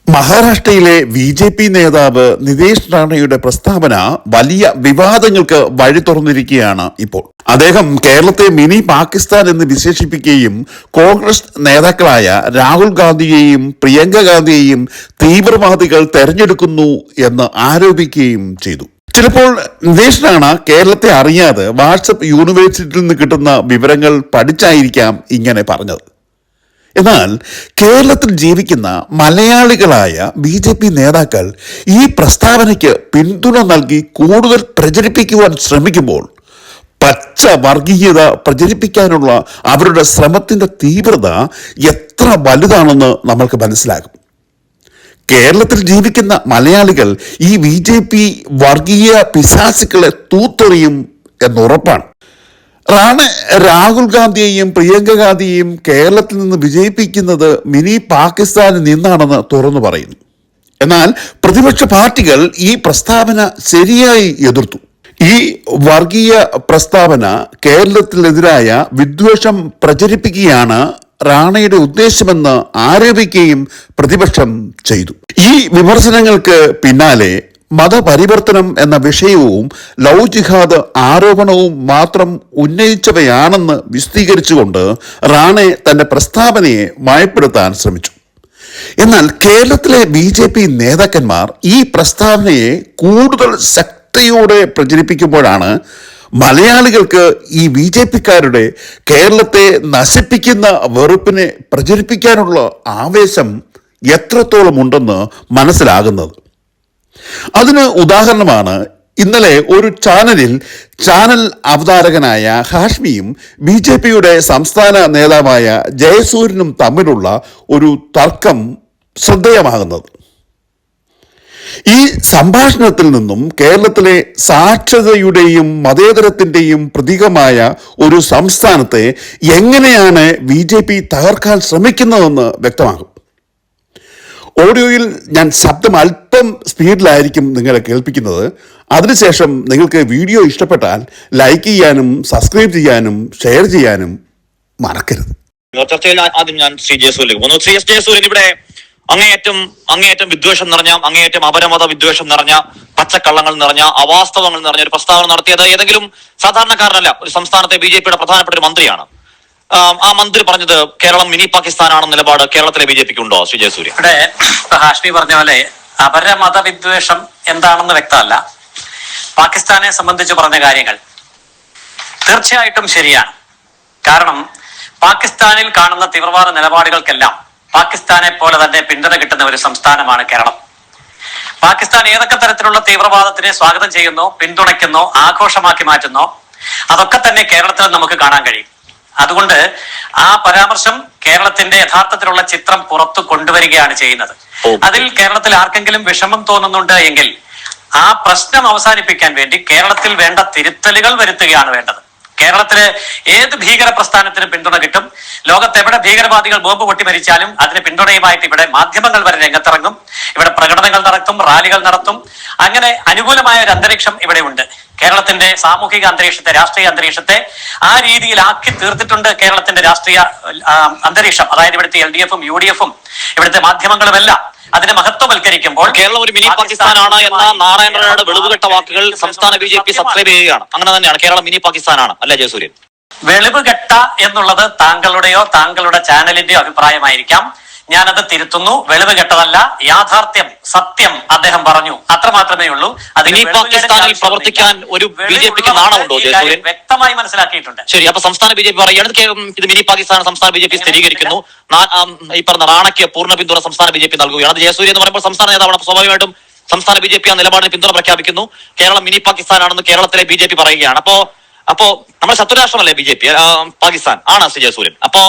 മഹാരാഷ്ട്രയിലെ ബി.ജെ.പി. നേതാവ് നിതേഷ് റാണയുടെ പ്രസ്താവന വലിയ വിവാദങ്ങൾക്ക് വഴി തുറന്നിരിക്കുകയാണ് ഇപ്പോൾ. അദ്ദേഹം കേരളത്തെ മിനി പാകിസ്ഥാൻ എന്ന് വിശേഷിപ്പിക്കുകയും കോൺഗ്രസ് നേതാക്കളായ രാഹുൽ ഗാന്ധിയെയും പ്രിയങ്ക ഗാന്ധിയെയും തീവ്രവാദികൾ തെരഞ്ഞെടുക്കുന്നു എന്ന് ആരോപിക്കുകയും ചെയ്തു. ചിലപ്പോൾ നിതേഷ് റാണ കേരളത്തെ അറിയാതെ വാട്സപ്പ് യൂണിവേഴ്സിറ്റിയിൽ നിന്ന് കിട്ടുന്ന വിവരങ്ങൾ പഠിച്ചായിരിക്കാം ഇങ്ങനെ പറഞ്ഞത്. എന്നാൽ കേരളത്തിൽ ജീവിക്കുന്ന മലയാളികളായ ബി.ജെ.പി. നേതാക്കൾ ഈ പ്രസ്താവനയ്ക്ക് പിന്തുണ നൽകി കൂടുതൽ പ്രചരിപ്പിക്കുവാൻ ശ്രമിക്കുമ്പോൾ പച്ച വർഗീയത പ്രചരിപ്പിക്കാനുള്ള അവരുടെ ശ്രമത്തിൻ്റെ തീവ്രത എത്ര വലുതാണെന്ന് നമ്മൾക്ക് മനസ്സിലാകും. കേരളത്തിൽ ജീവിക്കുന്ന മലയാളികൾ ഈ ബി.ജെ.പി. വർഗീയ പിശാചുക്കളെ തൂത്തെറിയും എന്നുറപ്പാണ്. റാണ രാഹുൽ ഗാന്ധിയെയും പ്രിയങ്ക ഗാന്ധിയെയും കേരളത്തിൽ നിന്ന് വിജയിപ്പിക്കുന്നത് മിനി പാകിസ്ഥാനിൽ നിന്നാണെന്ന് തുറന്നു പറയുന്നു. എന്നാൽ പ്രതിപക്ഷ പാർട്ടികൾ ഈ പ്രസ്താവന ശരിയായി എതിർത്തു. ഈ വർഗീയ പ്രസ്താവന കേരളത്തിനെതിരായ വിദ്വേഷം പ്രചരിപ്പിക്കുകയാണ് റാണയുടെ ഉദ്ദേശമെന്ന് ആരോപിക്കുകയും പ്രതിപക്ഷം ചെയ്തു. ഈ വിമർശനങ്ങൾക്ക് പിന്നാലെ മതപരിവർത്തനം എന്ന വിഷയവും ലവ് ജിഹാദ് ആരോപണവും മാത്രം ഉന്നയിച്ചവയാണെന്ന് വിശദീകരിച്ചുകൊണ്ട് റാണെ തന്റെ പ്രസ്താവനയെ മയപ്പെടുത്താൻ ശ്രമിച്ചു. എന്നാൽ കേരളത്തിലെ ബി.ജെ.പി. നേതാക്കന്മാർ ഈ പ്രസ്താവനയെ കൂടുതൽ ശക്തിയോടെ പ്രചരിപ്പിക്കുമ്പോഴാണ് മലയാളികൾക്ക് ഈ ബി.ജെ.പിക്കാരുടെ കേരളത്തെ നശിപ്പിക്കുന്ന വെറുപ്പിനെ പ്രചരിപ്പിക്കാനുള്ള ആവേശം എത്രത്തോളം ഉണ്ടെന്ന് മനസ്സിലാകുന്നത്. അതിന് ഉദാഹരണമാണ് ഇന്നലെ ഒരു ചാനൽ അവതാരകനായ ഹാഷ്മിയും ബി.ജെ.പിയുടെ സംസ്ഥാന നേതാവായ ജയസൂര്യനും തമ്മിലുള്ള ഒരു തർക്കം ശ്രദ്ധേയമാകുന്നത്. ഈ സംഭാഷണത്തിൽ നിന്നും കേരളത്തിലെ സാക്ഷരതയുടെയും മതേതരത്തിൻ്റെയും പ്രതീകമായ ഒരു സംസ്ഥാനത്തെ എങ്ങനെയാണ് ബി.ജെ.പി. തകർക്കാൻ ശ്രമിക്കുന്നതെന്ന് വ്യക്തമാകും. ഓഡിയോയിൽ ഞാൻ ശബ്ദം അല്പം സ്പീഡിലായിരിക്കും നിങ്ങളെ കേൾപ്പിക്കുന്നത്. അതിനുശേഷം നിങ്ങൾക്ക് വീഡിയോ ഇഷ്ടപ്പെട്ടാൽ ലൈക്ക് ചെയ്യാനും സബ്സ്ക്രൈബ് ചെയ്യാനും ഷെയർ ചെയ്യാനും മറക്കരുത്. ചർച്ചയിൽ ആദ്യം ഞാൻ ശ്രീ ജയസൂര്യൻ വന്നു. ശ്രീ എസ് ജയസൂര്യൻ, ഇവിടെ അങ്ങേയറ്റം വിദ്വേഷം നിറഞ്ഞ, അങ്ങേയറ്റം അപരമത വിദ്വേഷം നിറഞ്ഞ, പച്ചക്കള്ളങ്ങൾ നിറഞ്ഞ, അവാസ്തവങ്ങൾ നിറഞ്ഞ ഒരു പ്രസ്താവന നടത്തിയത് ഏതെങ്കിലും സാധാരണക്കാരനല്ല, ഒരു സംസ്ഥാനത്തെ ബി.ജെ.പിയുടെ പ്രധാനപ്പെട്ട ഒരു മന്ത്രിയാണ്. ആ മന്ത്രി പറഞ്ഞത് കേരളം മിനി പാകിസ്ഥാൻ ആണെന്ന നിലപാട് കേരളത്തിലെ ബി.ജെ.പിക്ക് ഉണ്ടോ ശ്രീ ജയസൂര്യ? ഇവിടെ ഹാഷ്മി പറഞ്ഞ പോലെ അപരമത വിദ്വേഷം എന്താണെന്ന് വ്യക്തമല്ല. പാകിസ്ഥാനെ സംബന്ധിച്ച് പറഞ്ഞ കാര്യങ്ങൾ തീർച്ചയായിട്ടും ശരിയാണ്. കാരണം പാകിസ്ഥാനിൽ കാണുന്ന തീവ്രവാദ നിലപാടുകൾക്കെല്ലാം പാകിസ്ഥാനെ പോലെ തന്നെ പിന്തുണ കിട്ടുന്ന ഒരു സംസ്ഥാനമാണ് കേരളം. പാകിസ്ഥാൻ ഏതൊക്കെ തരത്തിലുള്ള തീവ്രവാദത്തിനെ സ്വാഗതം ചെയ്യുന്നോ, പിന്തുണയ്ക്കുന്നോ, ആഘോഷമാക്കി മാറ്റുന്നോ, അതൊക്കെ തന്നെ കേരളത്തിൽ നമുക്ക് കാണാൻ കഴിയും. അതുകൊണ്ട് ആ പരാമർശം കേരളത്തിന്റെ യഥാർത്ഥത്തിലുള്ള ചിത്രം പുറത്തു കൊണ്ടുവരികയാണ് ചെയ്യുന്നത്. അതിൽ കേരളത്തിൽ ആർക്കെങ്കിലും വിഷമം തോന്നുന്നുണ്ട് എങ്കിൽ ആ പ്രശ്നം അവസാനിപ്പിക്കാൻ വേണ്ടി കേരളത്തിൽ വേണ്ട തിരുത്തലുകൾ വരുത്തുകയാണ് വേണ്ടത്. കേരളത്തില് ഏത് ഭീകര പ്രസ്ഥാനത്തിന് പിന്തുണ കിട്ടും. ലോകത്ത് എവിടെ ഭീകരവാദികൾ ബോംബ് പൊട്ടി മരിച്ചാലും അതിന് പിന്തുണയുമായിട്ട് ഇവിടെ മാധ്യമങ്ങൾ വരെ രംഗത്തിറങ്ങും. ഇവിടെ പ്രകടനങ്ങൾ നടത്തും, റാലികൾ നടത്തും. അങ്ങനെ അനുകൂലമായ ഒരു അന്തരീക്ഷം ഇവിടെ ഉണ്ട്. കേരളത്തിന്റെ സാമൂഹിക അന്തരീക്ഷത്തെ, രാഷ്ട്രീയ അന്തരീക്ഷത്തെ ആ രീതിയിൽ ആക്കി തീർത്തിട്ടുണ്ട് കേരളത്തിന്റെ രാഷ്ട്രീയ അന്തരീക്ഷം. അതായത് ഇവിടുത്തെ LDF-ഉം UDF-ഉം ഇവിടുത്തെ മാധ്യമങ്ങളും എല്ലാം അതിനെ മഹത്വവൽക്കരിക്കുമ്പോൾ കേരളം ഒരു മിനി പാകിസ്ഥാനാണ് എന്ന നാരായണയുടെ വെളിവുകെട്ട വാക്കുകൾ സംസ്ഥാന ബി.ജെ.പി. സബ്സ്ക്രൈബ് ചെയ്യുകയാണ്. അങ്ങനെ തന്നെയാണ്, കേരളം മിനി പാകിസ്ഥാനാണ് അല്ലെ ജയസൂര്യൻ? വെളിവുകെട്ട എന്നുള്ളത് താങ്കളുടെയോ താങ്കളുടെ ചാനലിന്റെയോ അഭിപ്രായമായിരിക്കാം. ഞാനത് തിരുത്തുന്നു. വെളിവ് കെട്ടതല്ല, യാഥാർത്ഥ്യം, സത്യം അദ്ദേഹം പറഞ്ഞു, അത്ര മാത്രമേ ഉള്ളൂ. പാകിസ്ഥാനിൽ പ്രവർത്തിക്കാൻ ഒരു ബി.ജെ.പിക്ക് നാണമുണ്ടോ ജയസൂര്യൻ? വ്യക്തമായി മനസ്സിലാക്കിയിട്ടുണ്ട്. ശരി, അപ്പൊ സംസ്ഥാന ബി.ജെ.പി പറയുകയാണ് ഇത് മിനി പാകിസ്ഥാൻ. സംസ്ഥാന ബി.ജെ.പി സ്ഥിരീകരിക്കുന്നു. ഈ പറഞ്ഞ റാണയ്ക്ക് പൂർണ്ണ പിന്തുണ സംസ്ഥാന ബി.ജെ.പി നൽകുകയാണ്. അത് ജയസൂര്യൻ എന്ന് പറയുമ്പോൾ സംസ്ഥാന നേതാവാണ്, സ്വാഭാവികമായിട്ടും സംസ്ഥാന ബി.ജെ.പി ആ നിലപാടിന് പിന്തുണ പ്രഖ്യാപിക്കുന്നു. കേരളം മിനി പാകിസ്ഥാനാണെന്ന് കേരളത്തിലെ ബി.ജെ.പി പറയുകയാണ്. അപ്പോ നമ്മൾ ശത്രുരാഷ്ട്രമല്ലേ ബി.ജെ.പി? പാകിസ്ഥാൻ ആണ് ശ്രീ ജയസൂര്യൻ. അപ്പോ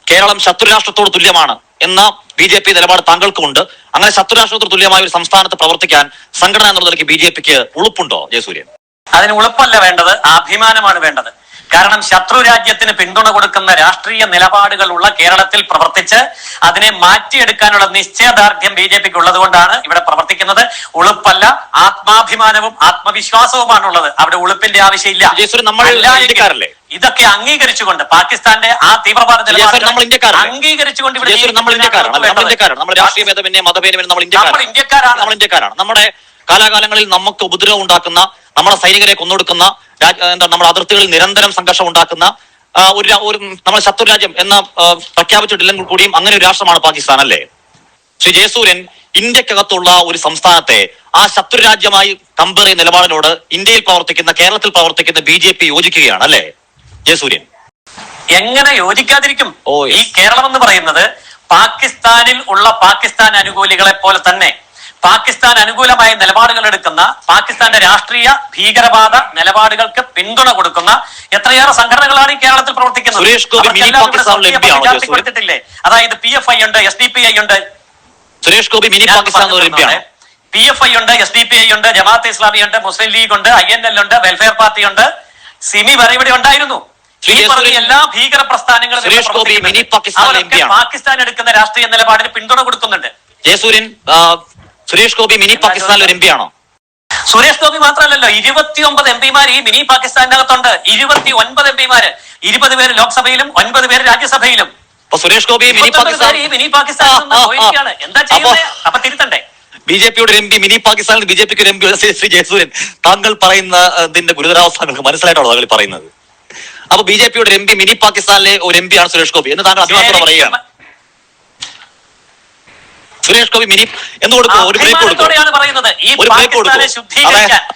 കേരളം ശത്രുരാഷ്ട്രത്തോട് തുല്യമാണ് എന്ന ബി.ജെ.പി നിലപാട് താങ്കൾക്കുമുണ്ട്. അങ്ങനെ ശത്രുരാഷ്ട്രത്തോട് തുല്യമായ ഒരു സംസ്ഥാനത്ത് പ്രവർത്തിക്കാൻ സംഘടന എന്നുള്ള നിലയ്ക്ക് ബി.ജെ.പിക്ക് ഉളുപ്പുണ്ടോ ജയസൂര്യൻ? അതിന് ഉളുപ്പല്ല വേണ്ടത്, അഭിമാനമാണ് വേണ്ടത്. കാരണം ശത്രു രാജ്യത്തിന് പിന്തുണ കൊടുക്കുന്ന രാഷ്ട്രീയ നിലപാടുകളുള്ള കേരളത്തിൽ പ്രവർത്തിച്ച് അതിനെ മാറ്റിയെടുക്കാനുള്ള നിശ്ചയദാർഢ്യം ബി.ജെ.പിക്ക് ഉള്ളത് കൊണ്ടാണ് ഇവിടെ പ്രവർത്തിക്കുന്നത്. ഉളുപ്പല്ല, ആത്മാഭിമാനവും ആത്മവിശ്വാസവുമാണുള്ളത്. അവിടെ ഉളുപ്പിന്റെ ആവശ്യമില്ല. ഇതൊക്കെ അംഗീകരിച്ചുകൊണ്ട് പാകിസ്ഥാന്റെ ആ തീവ്രവാദ നമ്മൾ ഇന്ത്യക്കാരാണ്, അംഗീകരിച്ചുകൊണ്ട് നമ്മൾ ഇന്ത്യക്കാരാണ്, നമ്മുടെ രാഷ്ട്രീയ ഭേദമന്യേ മതഭേദമന്യേ നമ്മൾ ഇന്ത്യക്കാരാണ്. നമ്മുടെ കാലാകാലങ്ങളിൽ നമുക്ക് ഉപദ്രവം ഉണ്ടാക്കുന്ന, നമ്മളെ സൈനികരെ കൊന്നൊടുക്കുന്ന, നമ്മുടെ അതിർത്തികളിൽ നിരന്തരം സംഘർഷം ഉണ്ടാക്കുന്ന ഒരു നമ്മൾ ശത്രുരാജ്യം എന്ന പ്രഖ്യാപിച്ചിട്ടില്ലെങ്കിൽ കൂടിയും അങ്ങനെ ഒരു രാഷ്ട്രമാണ് പാകിസ്ഥാൻ അല്ലേ? ശ്രീ ജയസൂര്യൻ, ഇന്ത്യക്കകത്തുള്ള ഒരു സംസ്ഥാനത്തെ ആ ശത്രുരാജ്യമായി കമ്പയർ ചെയ്യുന്ന നിലപാടിനോട് ഇന്ത്യയിൽ പ്രവർത്തിക്കുന്ന, കേരളത്തിൽ പ്രവർത്തിക്കുന്ന BJP യോജിക്കുകയാണ് അല്ലേ ജയസൂര്യൻ? എങ്ങനെ യോജിക്കാതിരിക്കും? ഈ കേരളം എന്ന് പറയുന്നത് പാകിസ്ഥാനിൽ ഉള്ള പാകിസ്ഥാൻ അനുകൂലികളെ പോലെ തന്നെ പാകിസ്ഥാൻ അനുകൂലമായ നിലപാടുകൾ എടുക്കുന്ന, പാകിസ്ഥാന്റെ രാഷ്ട്രീയ ഭീകരവാദ നിലപാടുകൾക്ക് പിന്തുണ കൊടുക്കുന്ന എത്രയേറെ സംഘടനകളാണ് ഈ കേരളത്തിൽ പ്രവർത്തിക്കുന്നത്. അതായത് PFI ഉണ്ട്, SDPI ഉണ്ട്, സുരേഷ് ഗോപി മിനി പാകിസ്ഥാൻ PFI ഉണ്ട്, SDPI ഉണ്ട്, ജമാഅത്തെ ഇസ്ലാമി ഉണ്ട്, മുസ്ലിം ലീഗ് ഉണ്ട്, INL ഉണ്ട്, വെൽഫെയർ പാർട്ടി ഉണ്ട്, സിമി വരെ ഇവിടെ ഉണ്ടായിരുന്നു. ഈ പറഞ്ഞ എല്ലാ ഭീകര പ്രസ്ഥാനങ്ങളും പാകിസ്ഥാൻ എടുക്കുന്ന രാഷ്ട്രീയ നിലപാടിന് പിന്തുണ കൊടുക്കുന്നുണ്ട്. ജയസൂര്യൻ, സുരേഷ് ഗോപി മിനി പാകിസ്ഥാനിൽ ഒരു MP ആണോ? സുരേഷ് ഗോപി മാത്രമല്ലല്ലോ, 29 MP ഈ മിനി പാകിസ്ഥാനകത്തുണ്ട്. 29 MP, 20 പേര് ലോക്സഭയിലും 9 പേര് രാജ്യസഭയിലും. സുരേഷ് ഗോപി മിനി പാകിസ്ഥാൻ എന്താ ചെയ്യുന്നത്? അപ്പൊ തിരുത്തണ്ടേ? BJP-യുടെ MP മിനി പാകിസ്ഥാനിൽ BJP-ക്ക് ഒരു MP. ശ്രീ ജയസൂര്യൻ, താങ്കൾ പറയുന്നതിന്റെ ഗുരുതരാവസ്ഥ നിങ്ങൾക്ക് മനസ്സിലായിട്ടാണോ താങ്കൾ പറയുന്നത്? അപ്പൊ BJP-യുടെ MP മിനി പാകിസ്ഥാനിലെ ഒരു MP ആണ് സുരേഷ് ഗോപി എന്ന് താങ്കൾ അഭിമാനത്തോടെ പറയുകയാണ്. സുരേഷ് ഗോപി മിനി എന്ന് കൊടുക്കും, ഒരു ബ്രേക്ക് കൊടുക്കും,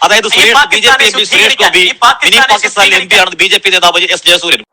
അതായത് BJP MP Suresh Gopi mini പാകിസ്ഥാനിലെ MP ആണെന്ന് BJP നേതാവ് S. ജയസൂര്യൻ.